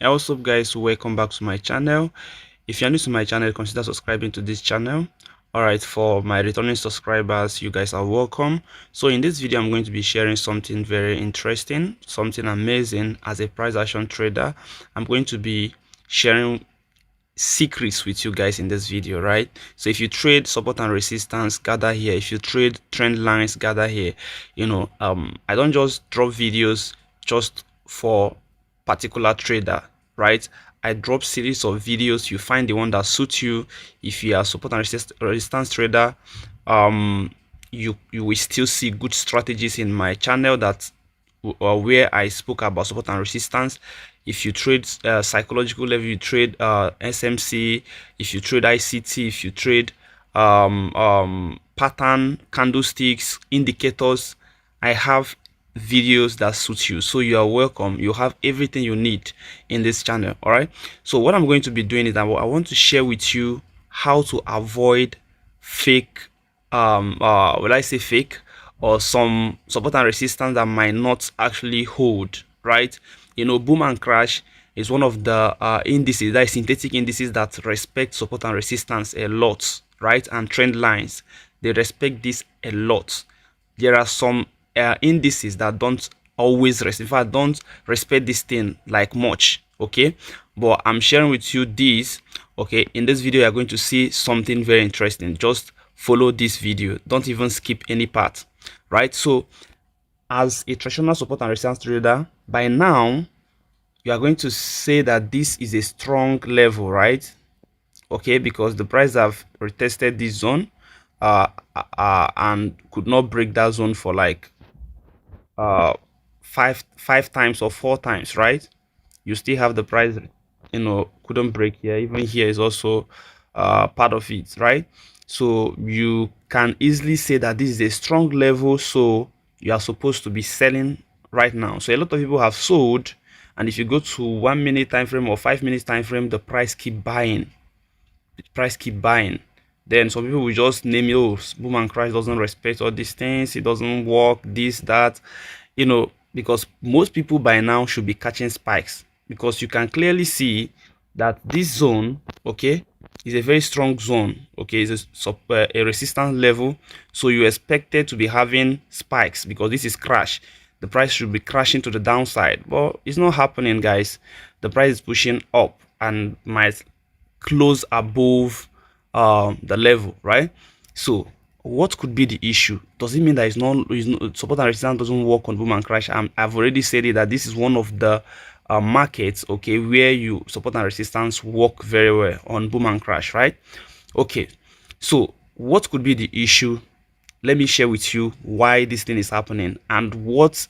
Hey, what's up guys, welcome back to my channel. If you're new to my channel, consider subscribing to this channel. All right, for my returning subscribers, you guys are welcome. So in this video, I'm going to be sharing something very interesting, something amazing. As a price action trader, I'm going to be sharing secrets with you guys in this video, right? So if you trade support and resistance, gather here. If you trade trend lines, gather here. I don't just drop videos just for particular trader, right? I drop series of videos. You find the one that suits you. If you are support and resistance trader, you will still see good strategies in my channel that where I spoke about support and resistance. If you trade psychological level, you trade SMC, if you trade ICT, if you trade pattern, candlesticks, indicators, I have videos that suit you. So you are welcome. You have everything you need in this channel. All right. So what I'm going to be doing is I want to share with you how to avoid fake will I say fake, or some support and resistance that might not actually hold, right? Boom and crash is one of the indices, that is synthetic indices, that respect support and resistance a lot, right? And trend lines, they respect this a lot. There are some indices that don't always respect, in fact, don't respect this thing like much, okay? But I'm sharing with you this, okay? In this video, you're going to see something very interesting. Just follow this video, don't even skip any part, right? So as a traditional support and resistance trader, by now you are going to say that this is a strong level, right? Okay, because the price have retested this zone and could not break that zone for like five times or four times, right? You still have the price, couldn't break here. Even here is also part of it, right? So you can easily say that this is a strong level, so you are supposed to be selling right now. So a lot of people have sold, and if you go to 1 minute time frame or 5 minutes time frame, the price keep buying, then some people will just name it, oh, boom and crash doesn't respect all these things, it doesn't work, this, that, because most people by now should be catching spikes, because you can clearly see that this zone, okay, is a very strong zone, okay, it's a resistance level. So you expected to be having spikes, because this is crash, the price should be crashing to the downside, but it's not happening, guys. The price is pushing up and might close above the level, right? So what could be the issue? Does it mean that support and resistance doesn't work on boom and crash? I've already said it, that this is one of the markets, okay, where you support and resistance work very well on boom and crash, right? Okay, so what could be the issue? Let me share with you why this thing is happening and what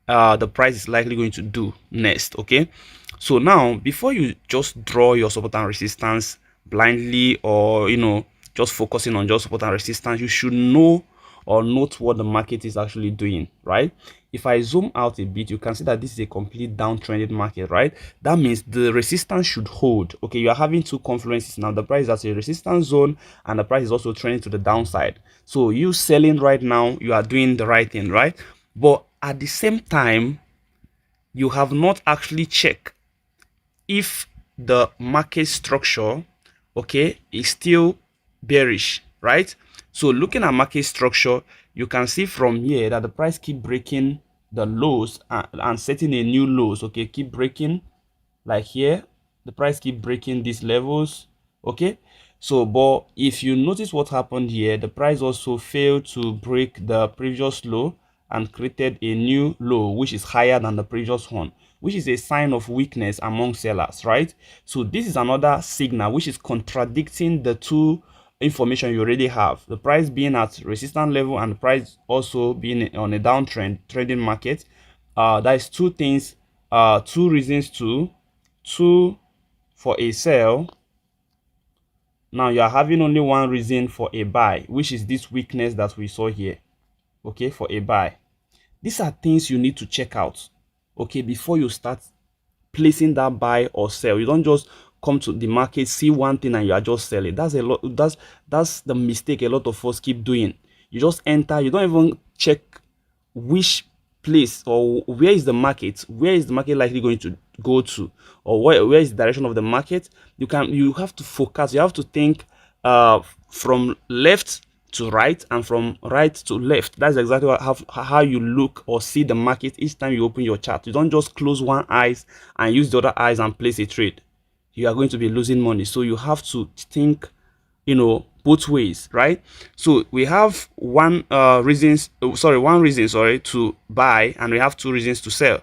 the price is likely going to do next. Okay, so now before you just draw your support and resistance blindly, or just focusing on just support and resistance, you should know or note what the market is actually doing, right? If I zoom out a bit, you can see that this is a complete downtrended market, right? That means the resistance should hold. Okay, you are having two confluences now. The price is at a resistance zone and the price is also trending to the downside. So you selling right now, you are doing the right thing, right? But at the same time, you have not actually checked if the market structure, okay, is still bearish, right? So looking at market structure, you can see from here that the price keep breaking the lows and setting a new lows, okay, keep breaking, like here the price keep breaking these levels, okay. So but if you notice what happened here, the price also failed to break the previous low and created a new low which is higher than the previous one, which is a sign of weakness among sellers, right? So this is another signal which is contradicting the two information you already have, the price being at resistance level and the price also being on a downtrend trading market. That is two things, two reasons to two for a sell. Now you are having only one reason for a buy, which is this weakness that we saw here, okay, for a buy. These are things you need to check out, okay, before you start placing that buy or sell. You don't just come to the market, see one thing and you are just selling. That's a lot. That's the mistake a lot of us keep doing. You just enter, you don't even check which place or where is the market likely going go to, or where is the direction of the market. You have to focus, you have to think from left to right and from right to left. That's exactly how you look or see the market each time you open your chart. You don't just close one eyes and use the other eyes and place a trade. You are going to be losing money. So you have to think, both ways, right? So we have one reason, sorry, to buy, and we have two reasons to sell.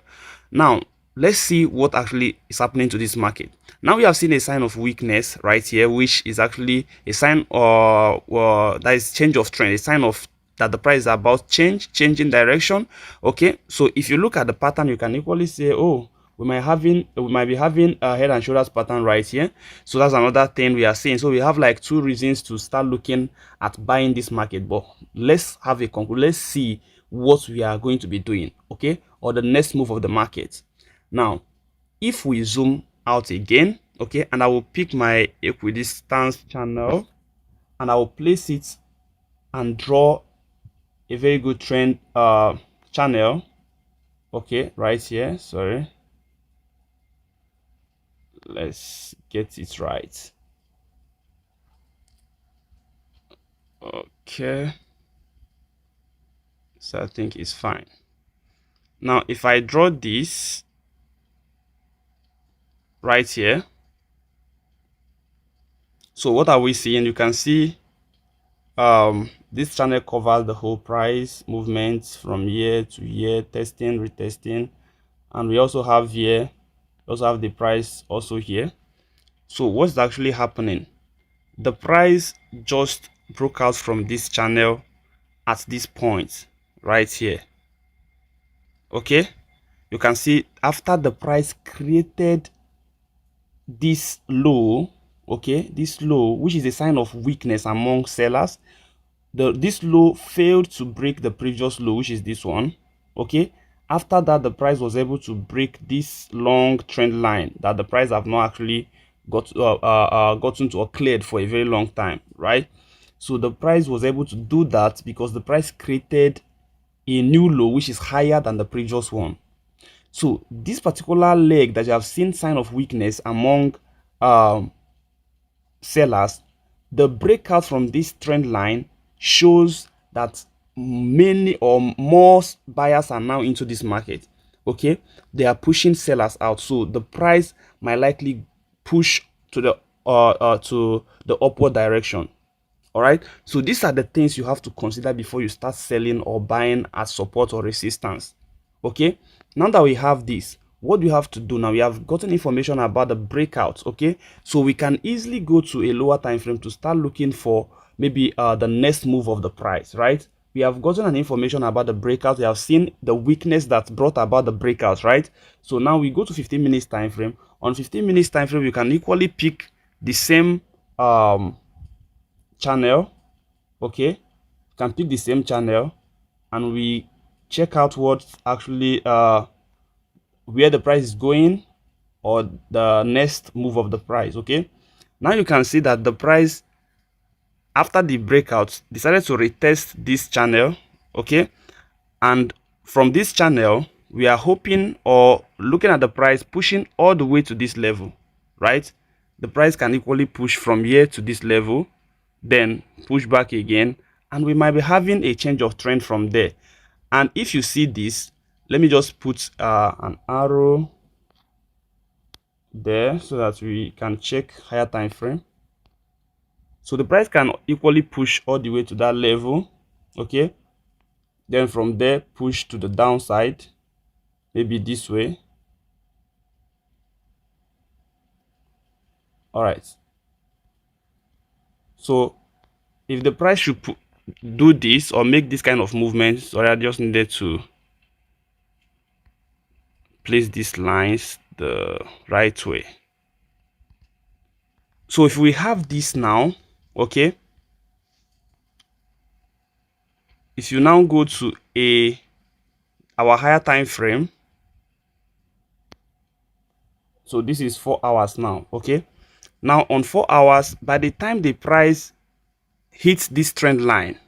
Now let's see what actually is happening to this market. Now we have seen a sign of weakness right here, which is actually a sign that is change of trend, a sign of that the price is about changing direction. Okay, so if you look at the pattern, you can equally say, oh, we might be having a head and shoulders pattern right here. So that's another thing we are seeing. So we have like two reasons to start looking at buying this market. But let's have a conclusion. Let's see what we are going to be doing, okay, or the next move of the market. Now if we zoom out again, okay, and I will pick my equidistance channel and I will place it and draw a very good trend channel, okay, right here. Sorry, let's get it right. Okay, so I think it's fine. Now if I draw this right here, so what are we seeing? You can see this channel covers the whole price movement from year to year, testing, retesting, and we also have here, also have the price also here. So what's actually happening? The price just broke out from this channel at this point right here. Okay, you can see after the price created this low, okay, this low, which is a sign of weakness among sellers. This low failed to break the previous low, which is this one. Okay, after that the price was able to break this long trend line that the price have not actually gotten to or cleared for a very long time, right? So the price was able to do that because the price created a new low which is higher than the previous one. So this particular leg that you have seen sign of weakness among sellers, the breakout from this trend line shows that many or more buyers are now into this market. Okay, they are pushing sellers out, so the price might likely push to the upward direction. All right, so these are the things you have to consider before you start selling or buying as support or resistance. Okay, now that we have this, what do you have to do now? We have gotten information about the breakout. Okay, so we can easily go to a lower time frame to start looking for maybe the next move of the price, right? We have gotten an information about the breakout. We have seen the weakness that brought about the breakout, right? So now we go to 15 minutes time frame. On 15 minutes time frame, you can equally pick the same channel. Okay, you can pick the same channel and we check out what actually where the price is going or the next move of the price. Okay, now you can see that the price after the breakout decided to retest this channel. Okay, and from this channel we are hoping or looking at the price pushing all the way to this level, right? The price can equally push from here to this level, then push back again, and we might be having a change of trend from there. And if you see this, let me just put an arrow there so that we can check higher time frame. So the price can equally push all the way to that level. Okay, then from there push to the downside, maybe this way. All right, so if the price should do this or make this kind of movement, sorry, I just needed to place these lines the right way. So if we have this now, okay, if you now go to our higher time frame, so this is 4 hours now. Okay, now on 4 hours, by the time the price hits this trend line,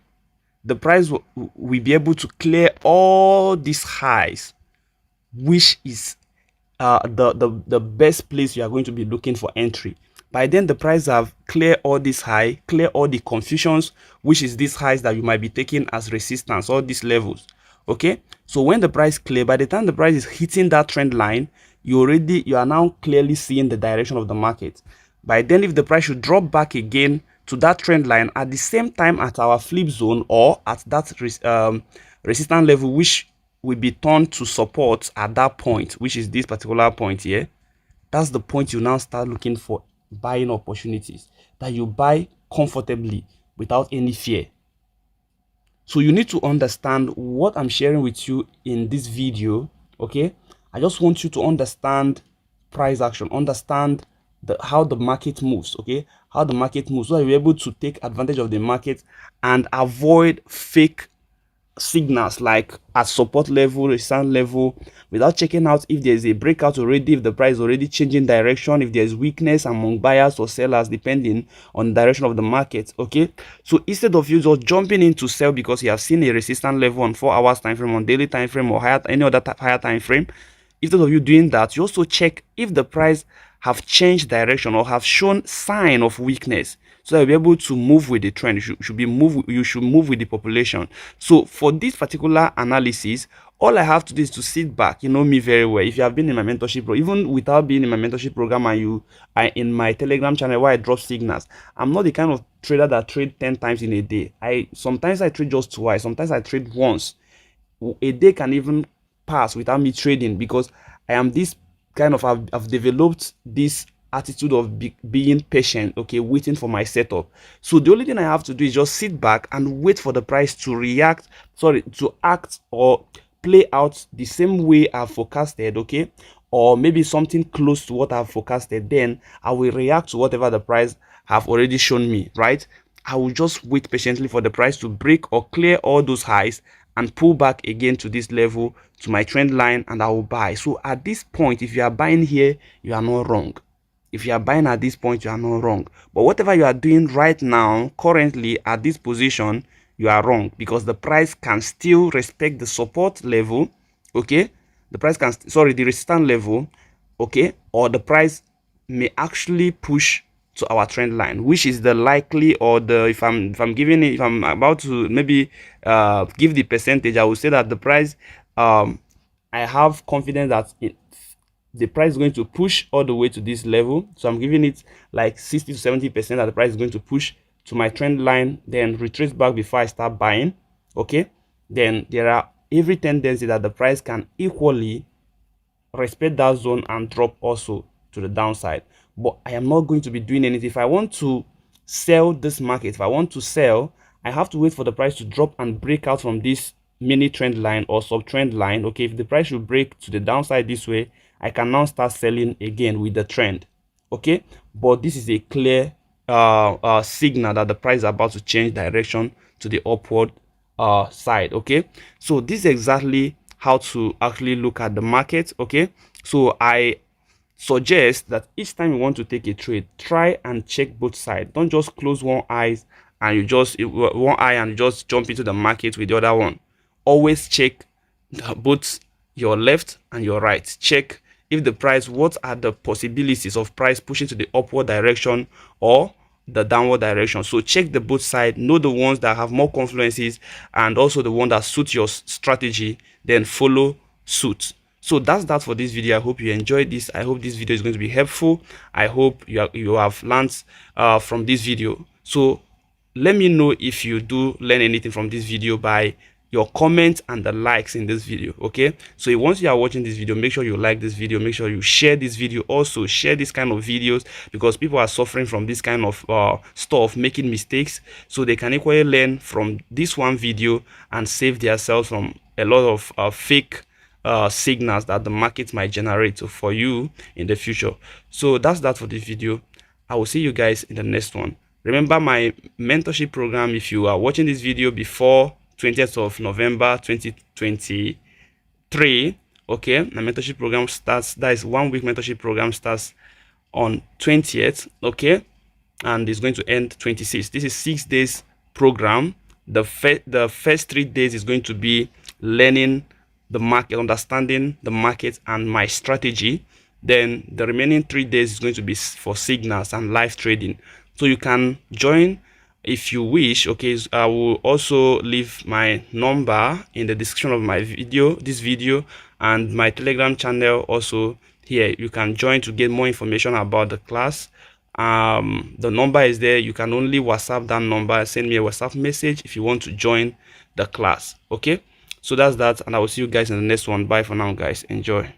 the price will be able to clear all these highs, which is the best place you are going to be looking for entry. By then, the price have clear all this high, clear all the confusions, which is these highs that you might be taking as resistance, all these levels. Okay, so when the price clear, by the time the price is hitting that trend line, you are now clearly seeing the direction of the market. By then, if the price should drop back again to that trend line at the same time at our flip zone or at that resistance level, which will be turned to support at that point, which is this particular point here, that's the point you now start looking for buying opportunities that you buy comfortably without any fear. So you need to understand what I'm sharing with you in this video. Okay, I just want you to understand price action, understand how the market moves. Okay, how the market moves, so that you're able to take advantage of the market and avoid fake signals like at support level, resistance level, without checking out if there's a breakout already, if the price is already changing direction, if there's weakness among buyers or sellers depending on the direction of the market. Okay, so instead of you just jumping in to sell because you have seen a resistance level on 4 hours time frame, on daily time frame, or higher, any other higher time frame, instead of you doing that, you also check if the price have changed direction or have shown sign of weakness, so that you'll be able to move with the trend. You should move with the population. So for this particular analysis, all I have to do is to sit back. You know me very well. If you have been in my mentorship program, even without being in my mentorship program, and you are in my Telegram channel where I drop signals, I'm not the kind of trader that trade 10 times in a day. Sometimes I trade just twice, sometimes I trade once. A day can even pass without me trading, because I am this kind of, I've developed this attitude of being patient, okay, waiting for my setup. So the only thing I have to do is just sit back and wait for the price to to act or play out the same way I've forecasted, okay, or maybe something close to what I've forecasted. Then I will react to whatever the price have already shown me, right? I will just wait patiently for the price to break or clear all those highs and pull back again to this level, to my trend line, and I will buy. So at this point, if you are buying here, you are not wrong. If you are buying at this point, you are not wrong. But whatever you are doing right now, currently at this position, you are wrong, because the price can still respect the support level, okay? The price can, the resistance level, okay? Or the price may actually push to our trend line, which is the likely, or the, if I'm about to maybe give the percentage, I will say that the price, I have confidence that the price is going to push all the way to this level. So I'm giving it like 60 to 70% that the price is going to push to my trend line, then retrace back before I start buying. Okay, then there are every tendency that the price can equally respect that zone and drop also to the downside. But I am not going to be doing anything. If I want to sell this market, if I want to sell, I have to wait for the price to drop and break out from this mini trend line or sub trend line. Okay, if the price should break to the downside this way, I can now start selling again with the trend. Okay, but this is a clear signal that the price is about to change direction to the upward side. Okay, so this is exactly how to actually look at the market. Okay, so I suggest that each time you want to take a trade, try and check both sides. Don't just close one eye and you just jump into the market with the other one. Always check both your left and your right. Check if the price, what are the possibilities of price pushing to the upward direction or the downward direction. So check the both side, know the ones that have more confluences and also the one that suits your strategy, then follow suit. So that's that for this video. I hope you enjoyed this. I hope this video is going to be helpful. I hope you have learned from this video. So let me know if you do learn anything from this video by your comments and the likes in this video. Okay, so once you are watching this video, make sure you like this video, make sure you share this video, also share this kind of videos, because people are suffering from this kind of stuff, making mistakes, so they can equally learn from this one video and save themselves from a lot of fake signals that the market might generate for you in the future. So that's that for this video. I will see you guys in the next one. Remember my mentorship program, if you are watching this video before 20th of November 2023, okay, my mentorship program starts, that is 1 week mentorship program, starts on 20th, okay, and it's going to end 26th. This is 6 days program. The first 3 days is going to be learning the market, understanding the market and my strategy. Then the remaining 3 days is going to be for signals and live trading. So you can join if you wish. Okay, I will also leave my number in the description of my this video, and my Telegram channel also here. You can join to get more information about the class. The number is there. You can only WhatsApp that number, send me a WhatsApp message if you want to join the class. Okay, so that's that, and I will see you guys in the next one. Bye for now, guys. Enjoy.